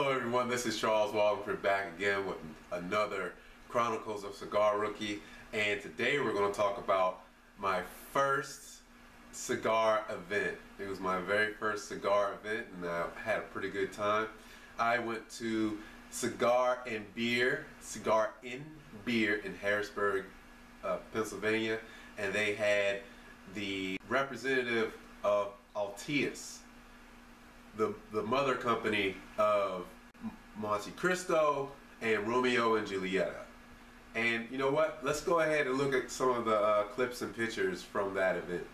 Hello everyone, this is Charles Walhingford back again with another Chronicles of Cigar Rookie, and today we're going to talk about my first cigar event. It was my very first cigar event and I had a pretty good time. I went to Cigar and Beer, Cigar in Beer in Harrisburg, Pennsylvania, and they had the representative of Altius, the mother company of Monte Cristo and Romeo and Julieta. And you know what? Let's go ahead and look at some of the clips and pictures from that event.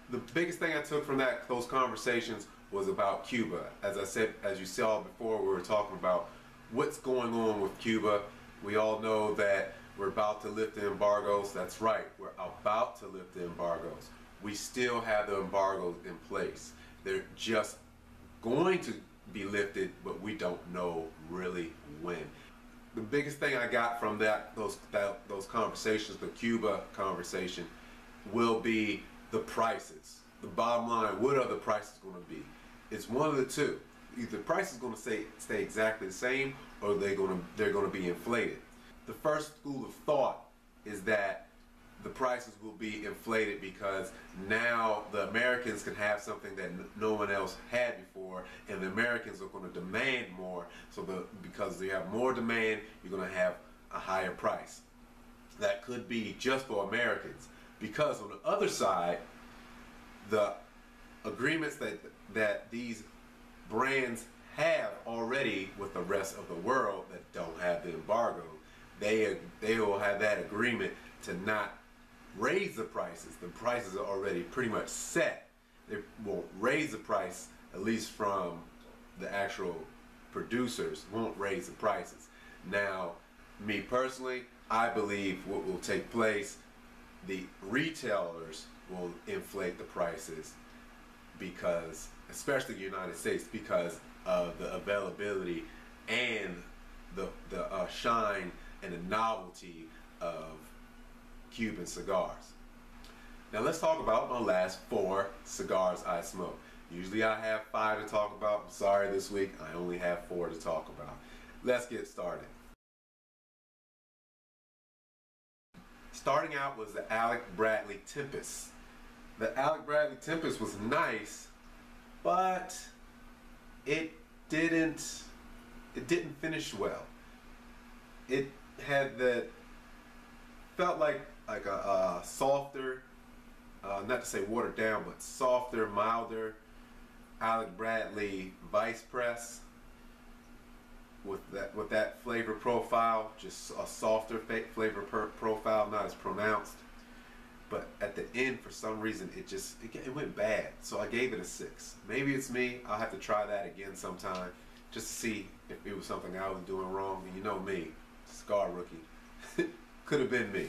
The biggest thing I took from those conversations was about Cuba. As I said, as you saw before, we were talking about what's going on with Cuba. We all know that we're about to lift the embargoes. That's right, we're about to lift the embargoes. We still have the embargoes in place. They're just going to be lifted, but we don't know really when. The biggest thing I got from those conversations, the Cuba conversation, will be the prices. The bottom line, what are the prices going to be? It's one of the two. Either the price is going to stay exactly the same, or they're going to be inflated. The first school of thought is that the prices will be inflated because now the Americans can have something that no one else had before, and the Americans are going to demand more. So because you have more demand, you're going to have a higher price. That could be just for Americans. Because on the other side, the agreements that these brands have already with the rest of the world that don't have the embargo, they will have that agreement to not raise the prices. The prices are already pretty much set. They won't raise the price, at least from the actual producers, won't raise the prices. Now, me personally, I believe what will take place, the retailers will inflate the prices because, especially the United States, because of the availability and the shine and the novelty of Cuban cigars. Now let's talk about my last 4 cigars I smoked. Usually I have 5 to talk about. I'm sorry, this week I only have 4 to talk about. Let's get started. Starting out was the Alec Bradley Tempest. The Alec Bradley Tempest was nice, but it didn't finish well. It had felt like a softer, not to say watered down, but softer, milder Alec Bradley Vice Press. With that flavor profile, just a softer flavor profile, not as pronounced. But at the end, for some reason, it went bad. So I gave it a 6. Maybe it's me. I'll have to try that again sometime, just to see if it was something I was doing wrong. And you know me, cigar rookie, could have been me.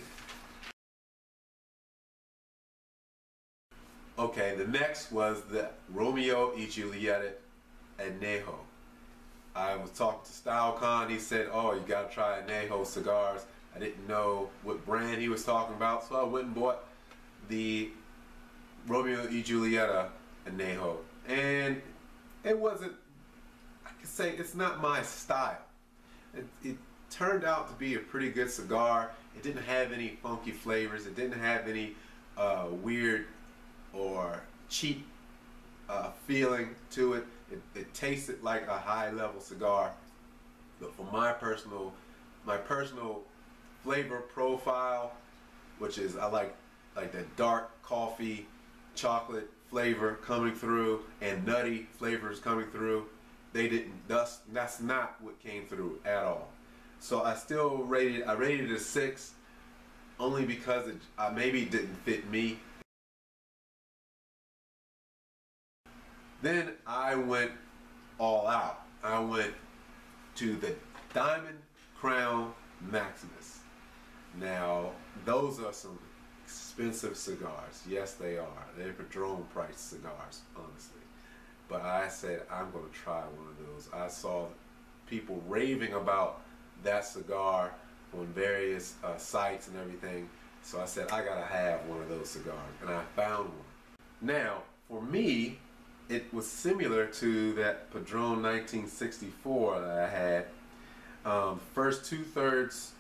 Okay, the next was the Romeo y Julieta Añejo. I was talking to Style Khan. He said, oh, you gotta try Añejo cigars. I didn't know what brand he was talking about, so I went and bought the Romeo y Julieta Añejo. And it wasn't, I could say it's not my style. It turned out to be a pretty good cigar. It didn't have any funky flavors. It didn't have any weird or cheap feeling to it. It tasted like a high-level cigar, but for my personal flavor profile, which is I like that dark coffee chocolate flavor coming through and nutty flavors coming through. They didn't. That's not what came through at all. So I rated it a 6, only because it maybe didn't fit me. Then I went all out. I went to the Diamond Crown Maximus. Now, those are some expensive cigars. Yes, they are. They're Padron price cigars, honestly. But I said, I'm going to try one of those. I saw people raving about that cigar on various sites and everything. So I said, I got to have one of those cigars. And I found one. Now, for me, it was similar to that Padron 1964 that I had. First 2/3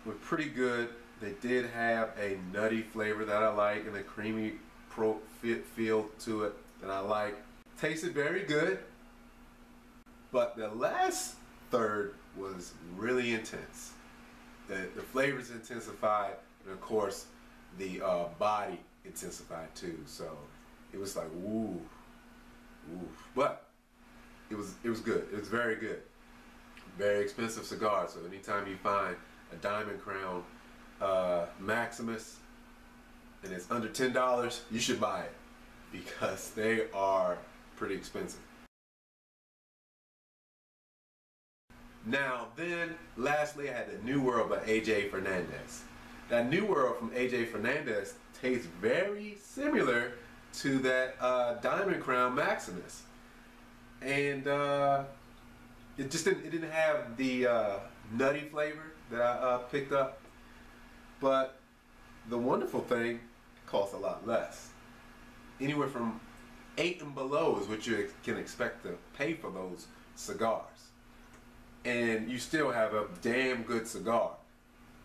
were pretty good. They did have a nutty flavor that I like and a creamy feel to it that I like. Tasted very good, but the last third was really intense. The flavors intensified, and of course the body intensified too. So it was like woo, woo. But it was good. It was very good. Very expensive cigar. So anytime you find a Diamond Crown Maximus and it's under $10, you should buy it because they are pretty expensive. Now then, lastly, I had the New World by AJ Fernandez. That New World from AJ Fernandez tastes very similar to that Diamond Crown Maximus, and it didn't have the nutty flavor that I picked up. But the wonderful thing, it costs a lot less. Anywhere from 8 and below is what you can expect to pay for those cigars. And you still have a damn good cigar.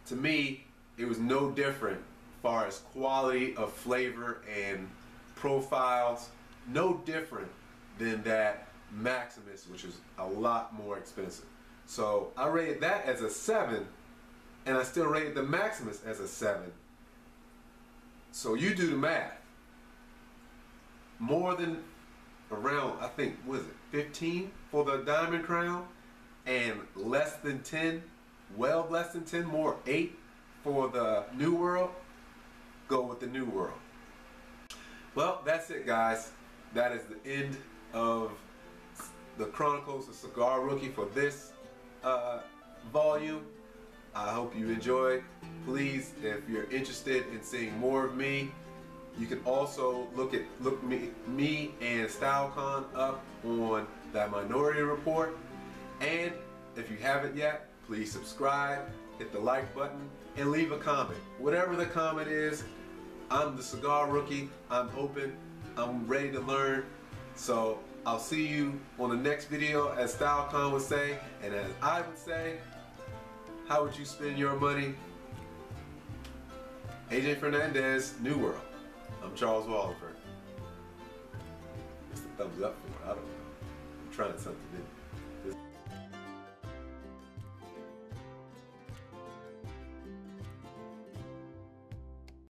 To me, it was no different as far as quality of flavor and profiles. No different than that Maximus, which is a lot more expensive. So I rated that as a 7, and I still rated the Maximus as a 7. So you do the math. More than around, I think, what is it, 15 for the Diamond Crown, and less than 10, well less than 10, more 8 for the New World. Go with the New World. Well, that's it, guys. That is the end of the Chronicles of Cigar Rookie for this volume. I hope you enjoyed. Please, if you're interested in seeing more of me, you can also look me and StyleCon up on that Minority Report. And if you haven't yet, please subscribe, hit the like button, and leave a comment. Whatever the comment is, I'm the Cigar Rookie. I'm open. I'm ready to learn. So I'll see you on the next video, as StyleCon would say, and as I would say. How would you spend your money? AJ Fernandez, New World. I'm Charles Walhingford. It's the thumbs up for it. I don't know. I'm trying something new.